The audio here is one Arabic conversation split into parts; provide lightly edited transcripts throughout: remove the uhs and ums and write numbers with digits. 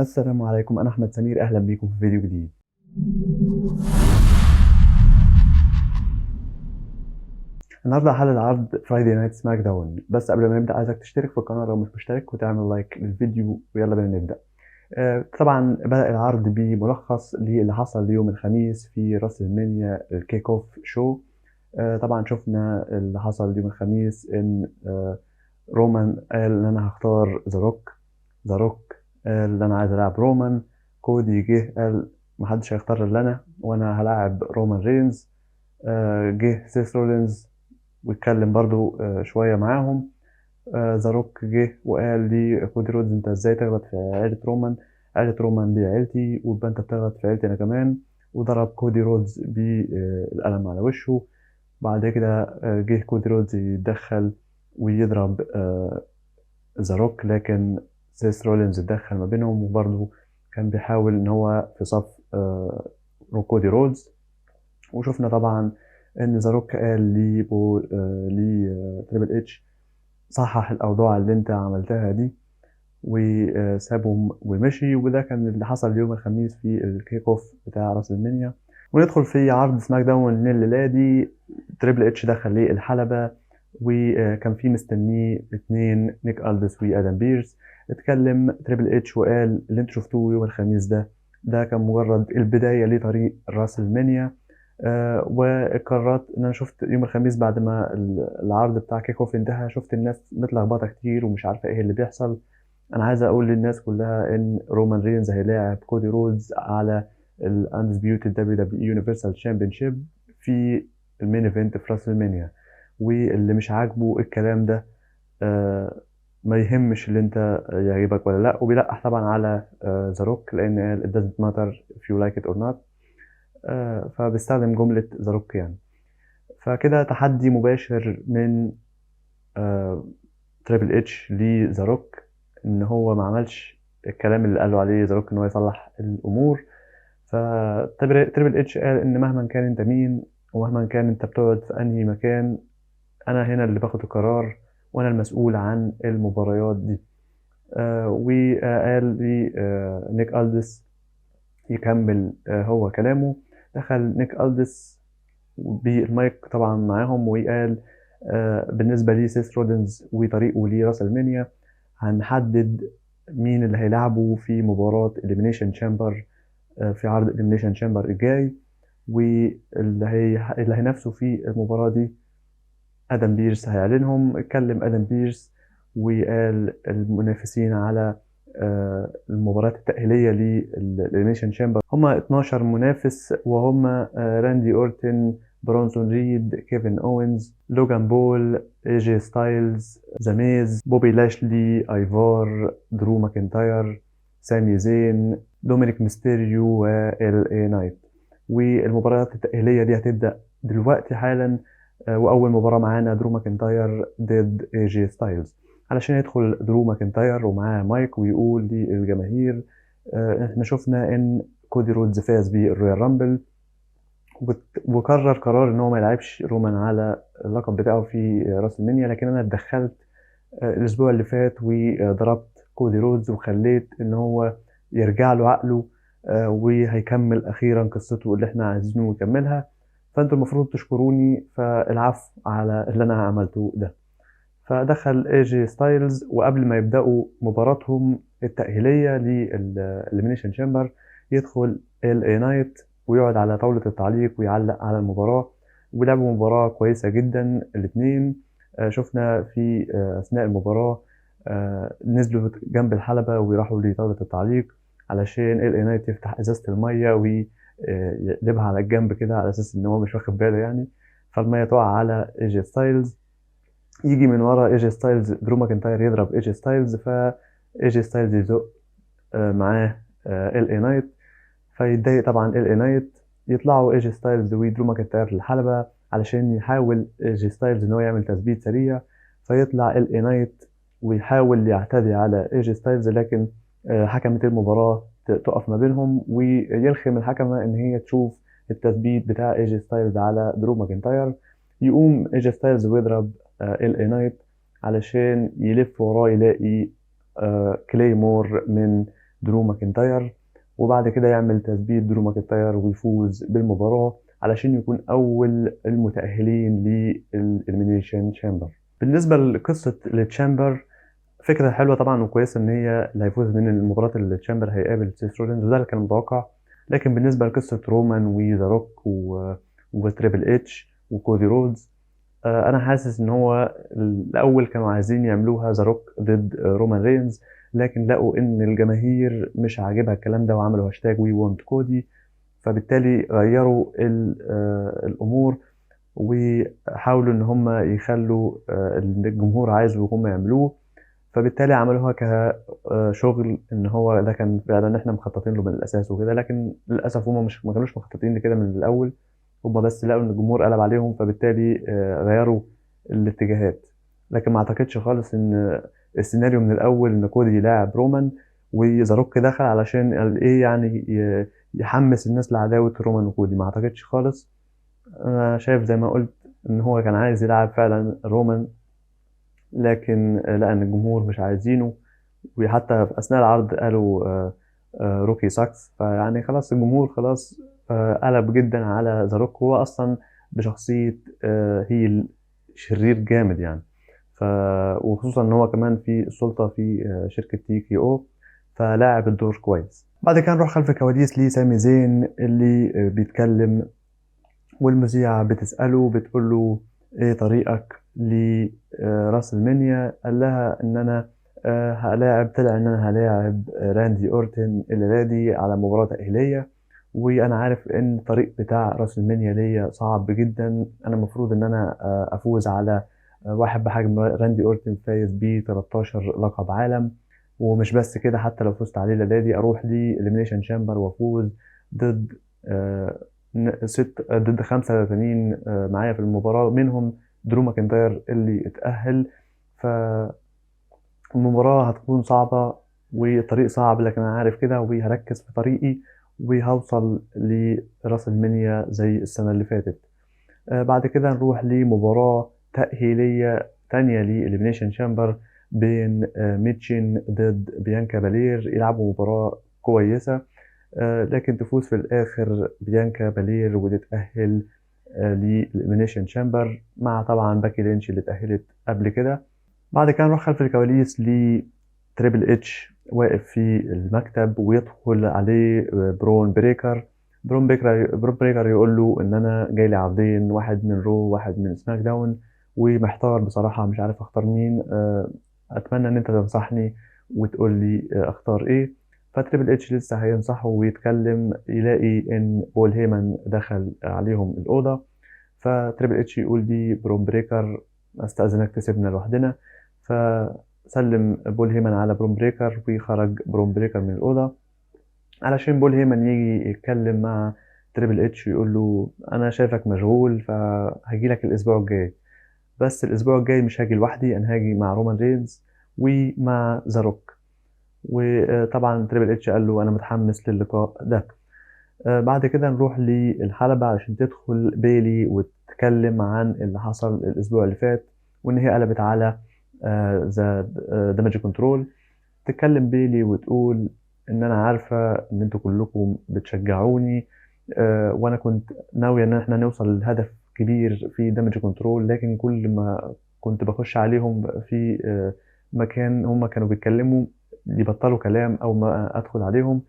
السلام عليكم، أنا أحمد سمير، أهلا بيكم في فيديو جديد. النهارده هحلل عرض فرايدي نايت سماك داون، بس قبل ما نبدأ عايزك تشترك في القناة لو مش مشترك وتعمل لايك للفيديو ويلا بينا نبدأ. طبعا بدأ العرض بملخص للي حصل يوم الخميس في راس المنيا الكيك اوف شو. طبعا شفنا اللي حصل يوم الخميس إن رومان قال إن أنا هختار ذا روك قال إن أنا عايز ألعب رومان. كودي جه قال محدش هيختار إلا أنا وأنا هلاعب رومان رينز. جه سيس رولينز واتكلم برضو شوية معاهم. ذا روك جه وقال لي كودي رودز انت ازاي تغلط في عيلة رومان؟ عيلة رومان دي عيلتي ويبقى انت بتغلط في عيلتي انا كمان. وضرب كودي رودز بالقلم على وشه. بعد كده جه كودي رودز يتدخل ويضرب ذا روك، لكن سيس رولينز اتدخل ما بينهم وبرضه كان بيحاول ان هو في صف كودي رودز. وشفنا طبعا ان ذا روك قال لي بو تريبل اتش صحح الاوضاع اللي انت عملتها دي وسابهم ومشي، وده كان اللي حصل يوم الخميس في الكيك اوف بتاع راس المنيا. وندخل في عرض سماك داون الليله دي. تريبل اتش دخل ليه الحلبه وكان في مستنيه اتنين، نيك الدس وادم بيرس. اتكلم تريبل اتش وقال اللي انتوا شفتوه يوم الخميس ده كان مجرد البدايه لطريق راس المنيا. وقررت ان انا شفت يوم الخميس بعد ما العرض بتاع كيك اوف انتهى، شفت الناس متلخبطه كتير ومش عارفه ايه اللي بيحصل. انا عايز اقول للناس كلها ان رومان رينز هيلاعب كودي رودز على الاندسبيوتد دبليو دبليو يونيفرسال تشامبيونشيب في المين ايفنت في راس المنيا. واللي مش عاجبه الكلام ده آه، ما يهمش اللي انت يعجبك ولا لا، وبيلقح طبعا على ذا روك لان قال it doesn't matter if you like it or not. فبيستخدم جملة ذا روك يعني. فكده تحدي مباشر من تريبل اتش لذا روك ان هو ما عملش الكلام اللي قالوا عليه ذا روك ان هو يصلح الامور. فتريبل اتش قال ان مهما كان انت مين ومهما كان انت بتقعد في انهي مكان، انا هنا اللي باخد القرار وانا المسؤول عن المباريات دي. وقال لي نيك ألدس يكمل هو كلامه. دخل نيك ألدس بالمايك طبعا معاهم وقال بالنسبة لي سيس رودنز وطريقه لراس المنيا هنحدد مين اللي هيلعبه في مباراة إليمينيشن تشامبر في عرض إليمينيشن تشامبر الجاي. اللي هينافسوا في المباراة دي ادم بيرس هيعلنهم. اتكلم ادم بيرس وقال المنافسين على المباريات التأهيلية للإليمينيشن تشامبر هم 12 منافس، وهم راندي أورتن، برونسون ريد، كيفن أوينز، لوجان بول، اي جي ستايلز، زاميز، بوبي لاشلي، ايفار، درو ماكنتاير، سامي زين، دومينيك ميستيريو، وال اي نايت. والمباريات التأهيلية دي هتبدأ دلوقتي حالا. واول مباراه معانا درو ماكنتاير ضد اي جي ستايلز. علشان يدخل درو ماكنتاير ومعاه مايك ويقول للجماهير احنا شفنا ان كودي رودز فاز بالرويال رامبل وقرر قرار ان هو ما يلعبش رومان على اللقب بتاعه في راس المنيا، لكن انا اتدخلت الاسبوع اللي فات وضربت كودي رودز وخليت ان هو يرجع له عقله وهيكمل اخيرا قصته اللي احنا عايزينه يكملها. فانتوا المفروض تشكروني فالعفو على اللي انا عملته ده. فدخل اي جي ستايلز وقبل ما يبداوا مباراتهم التأهيلية للإليمينيشن تشامبر يدخل ال اي نايت ويقعد على طاولة التعليق ويعلق على المباراة. ولعبوا مباراة كويسة جدا الاتنين. شفنا في أثناء المباراة نزلوا جنب الحلبة ويروحوا لطاولة التعليق علشان ال اي نايت يفتح ازازة المية ويقلبها على الجنب كده على اساس ان هو مش واخد باله يعني. فالمية تقع على اي جي ستايلز. يجي من ورا اي جي ستايلز درو ماكنتاير يضرب اي جي ستايلز اي جي ستايلز يزق معاه ال اي نايت. فيتضايق طبعا ال اي نايت. يطلعوا اي جي ستايلز ودرو ماكنتاير للحلبة علشان يحاول اي جي ستايلز ان هو يعمل تثبيت سريع. فيطلع ال اي نايت ويحاول يعتدي على اي جي ستايلز، لكن حكمة المباراة تقف ما بينهم ويلخم الحكمة ان هي تشوف التثبيت بتاع اي جي ستايلز على درو ماكنتاير. يقوم اي جي ستايلز ويضرب ال اي نايت علشان يلف وراه يلاقي كليمور من درو ماكنتاير، وبعد كده يعمل تثبيت درو ماكنتاير ويفوز بالمباراة علشان يكون أول المتأهلين للإليمينيشن تشامبر. بالنسبة لقصة التشامبر، فكرة حلوة طبعا وكويسة إن هي اللي هيفوز من المباراة التشامبر هيقابل سيث رولينز، وده اللي كان متوقع. لكن بالنسبة لقصة رومان وذا روك وتريبل اتش وكودي رودز، انا حاسس ان هو الاول كانوا عايزين يعملوها ذا روك ضد رومان رينز، لكن لقوا ان الجماهير مش عاجبها الكلام ده وعملوا هاشتاج وي وونت كودي، فبالتالي غيروا الامور وحاولوا ان هم يخلوا اللي الجمهور عايزه وهم يعملوه. فبالتالي عملوها كشغل ان هو ده كان فعلا احنا مخططين له من الاساس وكده، لكن للاسف هم مش ما كانوش مخططين لكده من الاول. هم بس لقوا ان الجمهور قلب عليهم، فبالتالي غيروا الاتجاهات. لكن ما اعتقدش خالص ان السيناريو من الاول ان كودي يلاعب رومان وزاروك دخل علشان ايه يعني يحمس الناس لعداوة رومان وكودي. ما اعتقدش خالص. انا شايف زي ما قلت ان هو كان عايز يلعب فعلا رومان، لكن لقى ان الجمهور مش عايزينه، وحتى في اثناء العرض قالوا روكي ساكس. فيعني خلاص الجمهور خلاص قلب جدا على ذا روك. هو اصلا بشخصيه هيل شرير جامد يعني. ف وخصوصا ان هو كمان في السلطه في شركه تي كي او، فلاعب الدور كويس. بعد كده نروح خلف الكواليس لسامي زين اللي بيتكلم، والمذيعة بتسأله بتقول له ايه طريقك لراس المنيا؟ قال لها ان انا هلاعب، طلع ان انا هلاعب راندي اورتن الليلة دي على مباراة تأهيلية، وانا عارف ان الطريق بتاع راس المنيا ليا صعب جدا. انا المفروض ان انا افوز على واحد بحجم راندي اورتن فايز بيه 13 لقب عالم، ومش بس كده، حتى لو فزت عليه الليلة دي اروح لي اليمينيشن شامبر وافوز ضد ضد 5 تانيين معايا في المباراة، منهم درو ماكنتاير اللي اتأهل. فالمباراة هتكون صعبة والطريق صعب، لكن أنا عارف كده وهركز في طريقي وهوصل لراس المنيا زي السنة اللي فاتت. بعد كده نروح لمباراة تأهيلية تانية لإليمينيشن شامبر بين ميتشين ضد بيانكا بالير. يلعبوا مباراة كويسة، لكن تفوز في الآخر بيانكا بالير وتتأهل للإليمينيشن شامبر مع طبعا باكي لينش اللي اتأهلت قبل كده. بعد كده نروح خلف الكواليس لتريبل اتش واقف في المكتب ويدخل عليه برون بريكر يقول له ان انا جاي لي عرضين، واحد من رو واحد من سماك داون، ومحتار بصراحة مش عارف اختار مين. اتمنى ان انت تنصحني وتقول لي اختار ايه. فتريبل اتش لسه هينصحه ويتكلم، يلاقي ان بول هيمن دخل عليهم الأوضة. فتريبل اتش يقول دي برون بريكر، استأذنك تسيبنا لوحدنا. فسلم بول هيمن على برون بريكر وخرج برون بريكر من الأوضة علشان بول هيمن يجي يتكلم مع تريبل اتش ويقول له انا شايفك مشغول فهجيلك الاسبوع الجاي، بس الاسبوع الجاي مش هاجي لوحدي، انا هاجي مع رومان رينز ومع ذا روك. وطبعا تريبل اتش قال له انا متحمس للقاء ده. بعد كده نروح للحلبة علشان تدخل بيلي وتتكلم عن اللي حصل الأسبوع اللي فات، وإن هي قلبت على ذا دامج كنترول. تتكلم بيلي وتقول إن أنا عارفة إن أنتوا كلكم بتشجعوني، وأنا كنت ناوية إن إحنا نوصل لهدف كبير في دامج كنترول، لكن كل ما كنت بخش عليهم في مكان هم كانوا بيتكلموا يبطلوا كلام أو ما أدخل عليهم.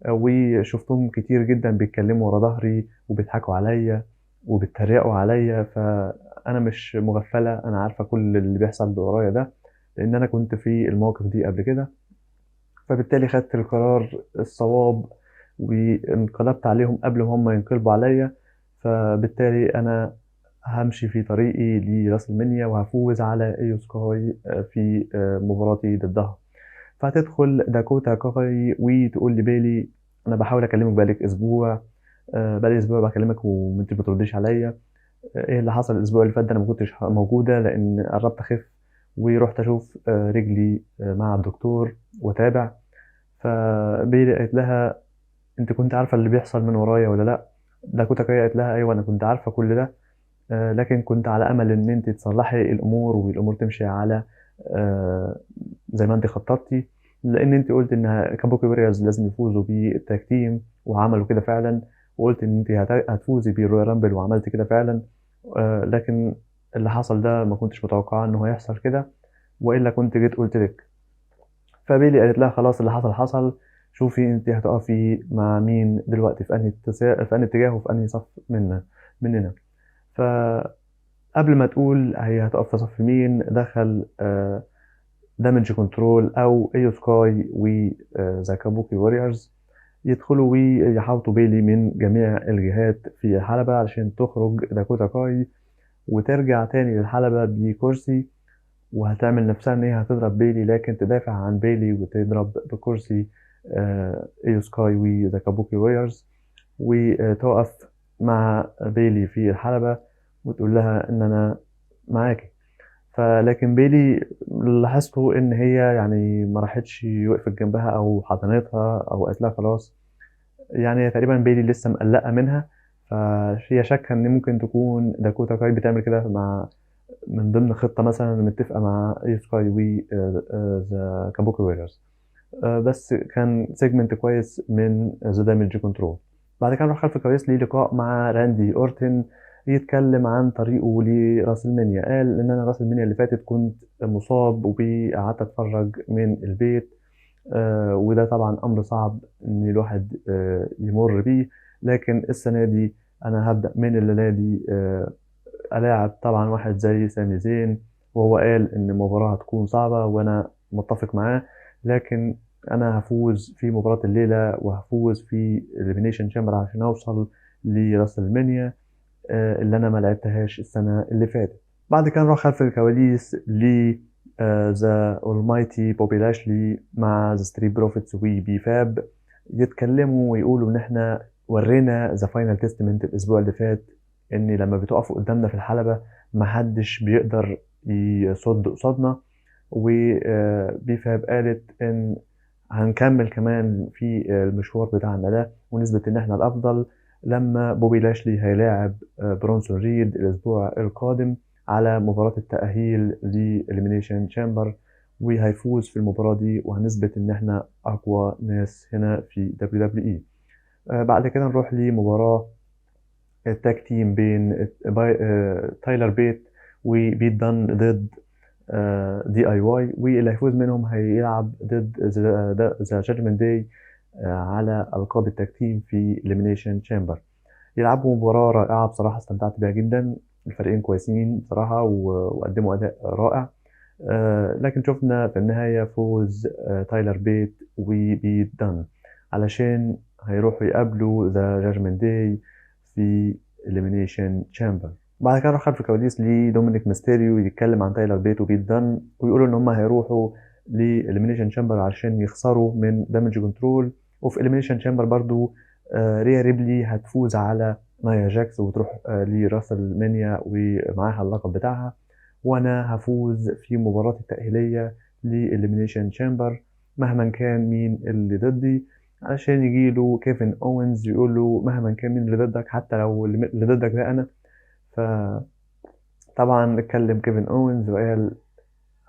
وشفتهم كتير جدا بيتكلموا ورا ظهري وبيضحكوا عليا وبيتريقوا عليا، فأنا مش مغفلة، أنا عارفة كل اللي بيحصل ورايا ده لأن أنا كنت في المواقف دي قبل كده. فبالتالي خدت القرار الصواب وانقلبت عليهم قبل ما هم ينقلبوا عليا. فبالتالي أنا همشي في طريقي لراس المنيا وهفوز على ايو سكاي في مباراتي ضدها. فهتدخل داكوتا كاي وتقول لبيلي انا بحاول اكلمك بقالك اسبوع، بقالي اسبوع بكلمك وانت ما بترديش عليا. ايه اللي حصل الاسبوع اللي فات ده؟ انا ما كنتش موجوده لان قربت اخف ورحت اشوف رجلي مع الدكتور وتابع. فبيلي قالت لها انت كنت عارفه اللي بيحصل من ورايا ولا لا؟ داكوتا كاي قالت لها ايوه انا كنت عارفه كل ده، لكن كنت على امل ان انت تصلحي الامور والامور تمشي على زي ما انت خططتي. لان انت قلت ان كابوكي ووريرز لازم يفوزوا بالتاج تيم وعملوا كده فعلا، وقلت ان انت هتفوزي بالرويال رامبل وعملت كده فعلا. لكن اللي حصل ده ما كنتش متوقعه انه هيحصل كده، والا كنت جيت قلت لك. فبيلي قالت لها خلاص اللي حصل حصل، شوفي انت هتقفي مع مين دلوقتي، في انهي في انهي اتجاه وفي انهي صف مننا. فقبل ما تقول هي هتقف في صف مين، دخل دامج كنترول او ايو سكاي وذا كابوكي ووريرز يدخلوا ويحاوطوا بيلي من جميع الجهات في الحلبة علشان تخرج داكوتا كاي وترجع تاني للحلبة بكرسي، وهتعمل نفسها ان هي هتضرب بيلي، لكن تدافع عن بيلي وتضرب بكرسي ايو سكاي وذا كابوكي ووريرز، وتقف مع بيلي في الحلبة وتقول لها ان انا معاكي. فلكن بيلي لاحظته ان هي يعني ما راحتش وقفت جنبها او حضنتها او قالت لها خلاص. يعني تقريبا بيلي لسه مقلقه منها، فهي شاكه ان ممكن تكون داكوتا كاي بتعمل كده مع من ضمن خطه مثلا متفقه مع اي سكاي و ذا كابوكي ويرز. بس كان سيجمنت كويس من ذا دامج كنترول. بعد كده راح خلف الكواليس ليه لقاء مع راندي اورتن يتكلم عن طريقه لراسلمانيا. قال ان انا راسلمانيا اللي فاتت كنت مصاب وقعدت اتفرج من البيت، وده طبعا امر صعب ان الواحد يمر بيه، لكن السنه دي انا هبدا من الليله دي الاعب طبعا واحد زي سامي زين. وهو قال ان المباراه هتكون صعبه وانا متفق معاه، لكن انا هفوز في مباراه الليله وهفوز في اليمينيشن شامبر عشان اوصل لراسلمانيا اللي انا ما لعبتهاش السنه اللي فاتت. بعد كده نروح خلف الكواليس ل ذا اولمايتي بوبي لاشلي مع ذا ستريت بروفيتس وبي فاب يتكلموا ويقولوا ان احنا ورينا ذا فاينل تيستمنت الاسبوع اللي فات ان لما بتقفوا قدامنا في الحلبة محدش بيقدر يصد قصادنا. وبي فاب قالت ان هنكمل كمان في المشوار بتاعنا ده ونثبت ان احنا الافضل لما بوبي لاشلي هيلاعب برونسون ريد الاسبوع القادم على مباراة التأهيل لإليمينيشن تشامبر، وهيفوز في المباراة دي وهنثبت إن إحنا أقوى ناس هنا في WWE. بعد كده نروح لمباراة التاج تيم بين تايلر بيت وبيت دان ضد دي اي واي، واللي هيفوز منهم هيلعب ضد ذا جادجمنت داي على ألقاب التاج تيم في إليمينيشن تشامبر. يلعبوا مباراة رائعة بصراحة، استمتعت بيها جدا. الفريقين كويسين بصراحة وقدموا أداء رائع. لكن شفنا في النهاية فوز تايلر بيت وبيت دان علشان هيروحوا يقابلوا ذا جاجمنت داي في إليمينيشن تشامبر. بعد كده راح خلف الكواليس لدومينيك ميستيريو يتكلم عن تايلر بيت وبيت دان ويقولوا إن هم هيروحوا لإليمينيشن تشامبر عشان يخسروا من دامج كنترول. وفي إليمينيشن تشامبر برضو ريا ريبلي هتفوز على نايا جاكس وتروح لراسل مانيا ومعاها اللقب بتاعها، وانا هفوز في مباراة التأهيلية لإليمينيشن تشامبر مهما كان مين اللي ضدي، علشان يجيله كيفن اوينز يقول له مهما كان مين اللي ضدك حتى لو اللي ضدك ده انا. فطبعا اتكلم كيفن اوينز وقال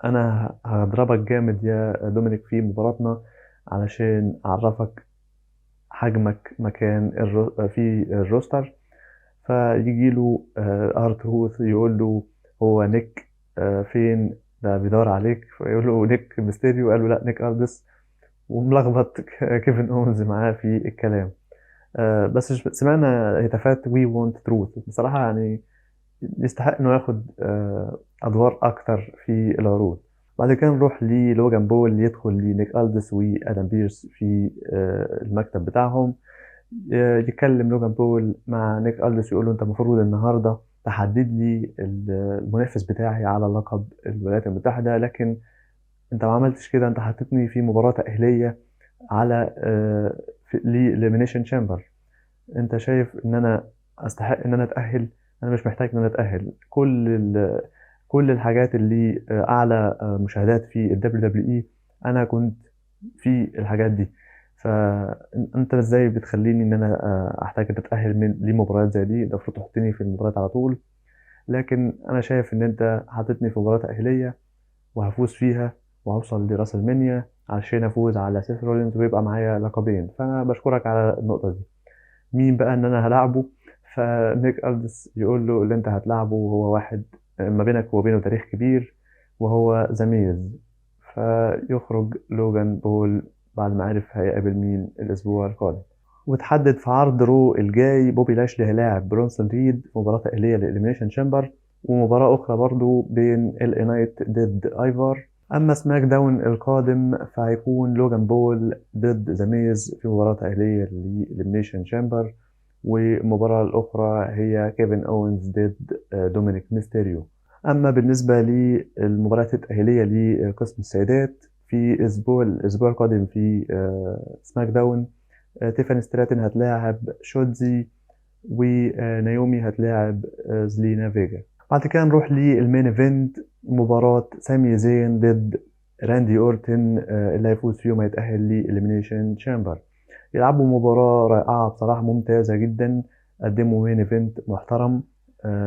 انا هضربك جامد يا دومينيك في مباراتنا علشان اعرفك حجمك مكان في الروستر. فيجي له ارتروث يقول له هو نيك فين ده بيدور عليك، فيقول له نيك ميستيريو، قال له لا نيك اردس، وملخبط كيفن اونز معاه في الكلام. بس سمعنا هتافات وي وونت تروث بصراحة، يعني يستحق انه ياخد ادوار اكتر في العروض. بعد كده نروح للوجان بول يدخل لنيك الدس وادم بيرس في المكتب بتاعهم. يتكلم لوجان بول مع نيك ألدس يقول له انت المفروض النهارده تحدد لي المنافس بتاعي على لقب الولايات المتحدة، لكن انت ما عملتش كده، انت حطيتني في مباراة تأهيلية على لإليمينيشن تشامبر. انت شايف ان انا استحق ان انا اتأهل؟ انا مش محتاج ان انا اتأهل. كل الحاجات اللي اعلى مشاهدات في الدبليو دبليو اي انا كنت في الحاجات دي، فانت ازاي بتخليني ان انا احتاج ان اتاهل من لمباريات زي دي؟ ده المفروض تحطني في المباريات على طول، لكن انا شايف ان انت حاططني في مباراه تاهيليه وهفوز فيها وهوصل لراس المنيا علشان افوز على سيث رولينز ويبقى معايا لقبين. فانا بشكرك على النقطه دي. مين بقى ان انا هلاعبه؟ فنيك ألدس يقول له اللي انت هتلاعبه هو واحد ما بينك وبينه تاريخ كبير، وهو زميز. فيخرج لوجان بول بعد ما عرف هيقابل مين الاسبوع القادم. وتحدد في عرض رو الجاي بوبي لاشلي هيلاعب برونسون ريد في مباراة تأهيلية للإليمينيشن شامبر، ومباراة أخرى برضو بين ال نايت ضد ايفار. أما سماك داون القادم فهيكون لوجان بول ضد ذا ميز في مباراة تأهيلية للإليمينيشن شامبر، والمباراة الأخرى هي كيفن أوينز ضد دومينيك ميستيريو. أما بالنسبة للمباريات التأهيلية لقسم السيدات في الأسبوع القادم في سماك داون، تيفاني ستراتن هتلاعب شوتزي، ونايومي هتلاعب زلينا فيجا. بعد كده نروح للمين ايفنت، مباراة سامي زين ضد راندي اورتن. اللي هيفوز فيهم هيتأهل لإليمينيشن شامبر. يلعبوا مباراة رائعة بصراحة، ممتازة جدا، قدموا مين ايفنت محترم.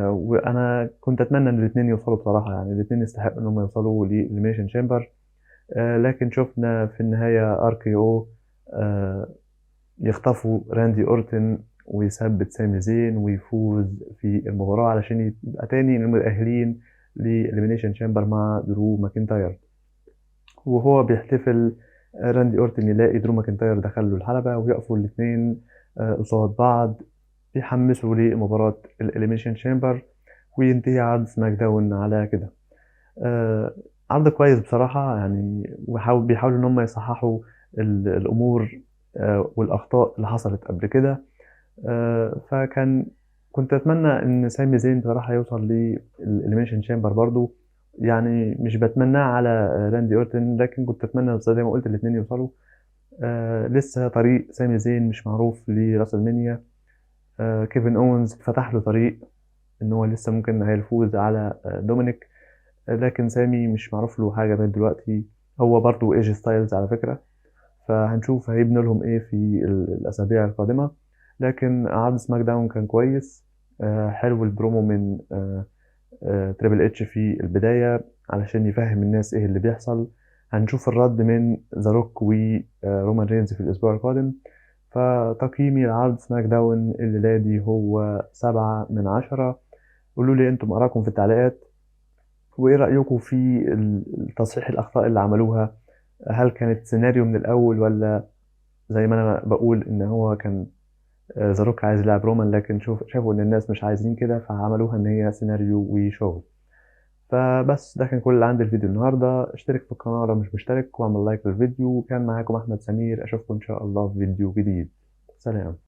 وانا كنت اتمنى ان الاثنين يوصلوا بصراحة، يعني الاثنين يستحقوا انهم يوصلوا لإليمينيشن شامبر. لكن شفنا في النهاية ار كي او يخطفوا راندي اورتن ويثبت سامي زين ويفوز في المباراة علشان يبقى تاني المتأهلين لإليمينيشن شامبر مع درو ماكنتاير. وهو بيحتفل راندي اورتن يلاقي درو ماكنتاير دخل له الحلبة، ويقفوا الاثنين قصاد بعض يحمسوا لمباراة الإليمينيشن شامبر، وينتهي عرض سماك داون على كده. عرض كويس بصراحة يعني، بيحاولوا إن هم يصححوا الأمور والأخطاء اللي حصلت قبل كده. كنت أتمنى إن سامي زين بصراحة يوصل للإليمينيشن شامبر برضو، يعني مش بتمناه على راندي أورتن، لكن كنت أتمنى زي ما قلت الاتنين يوصلوا. لسه طريق سامي زين مش معروف لراس المنيا. كيفن أوينز فتح له طريق إن هو لسه ممكن هيفوز على دومينيك، لكن سامي مش معروف له حاجة لغاية دلوقتي. هو برضو ايجي ستايلز على فكرة، فهنشوف هيبنوا لهم ايه في الأسابيع القادمة. لكن عرض سماك داون كان كويس. حلو البرومو من تريبل اتش في البداية علشان يفهم الناس ايه اللي بيحصل. هنشوف الرد من ذا روك ورومان رينز في الأسبوع القادم. فتقييمي لعرض سماك داون الليلة دي هو 7/10. قولوا لي انتم آراءكم في التعليقات، وايه رأيكم في تصحيح الأخطاء اللي عملوها؟ هل كانت سيناريو من الأول، ولا زي ما أنا بقول إن هو كان ذا روك عايز يلعب رومان، لكن شافوا إن الناس مش عايزين كده فعملوها إن هي سيناريو وشغل؟ فبس ده كان كل اللي عندي الفيديو النهاردة. اشترك في القناة لو مش مشترك، واعمل لايك للفيديو. وكان معاكم أحمد سمير، أشوفكم إن شاء الله في فيديو جديد. سلام.